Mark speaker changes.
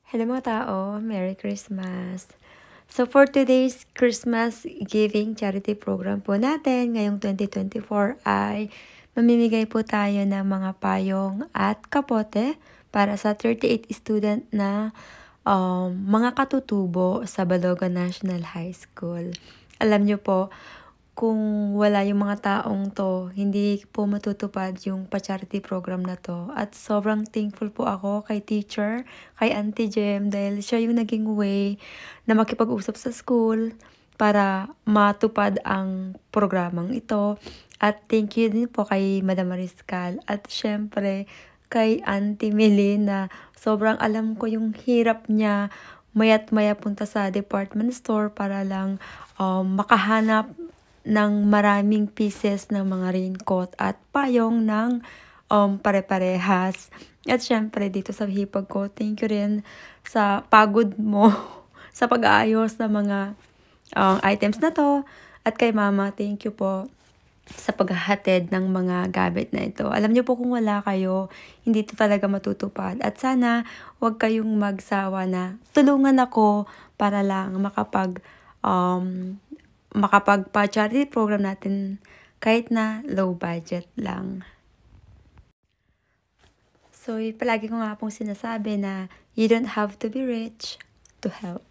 Speaker 1: Hello mga tao, Merry Christmas! So for today's Christmas Giving Charity Program po natin ngayong 2024 ay mamimigay po tayo ng mga payong at kapote para sa 38 student na mga katutubo sa Balogan National High School. Alam nyo po, kung wala yung mga taong to, hindi po matutupad yung pa-charity program na to. At sobrang thankful po ako kay teacher, kay Auntie Jem, dahil siya yung naging way na makipag-usap sa school para matupad ang programang ito. At thank you din po kay Madam Mariscal at syempre kay Auntie Melina. Sobrang alam ko yung hirap niya maya't maya punta sa department store para lang makahanap ng maraming pieces ng mga raincoat at payong ng pare-parehas. At syempre dito sa hipag ko, thank you rin sa pagod mo sa pag-aayos ng mga items na to. At kay mama, thank you po sa paghahatid ng mga gamit na ito. Alam niyo po kung wala kayo, hindi ito talaga matutupad. At sana huwag kayong magsawa na tulungan ako para lang makapagpa-charity program natin kahit na low budget lang. So, palagi ko nga pong sinasabi na you don't have to be rich to help.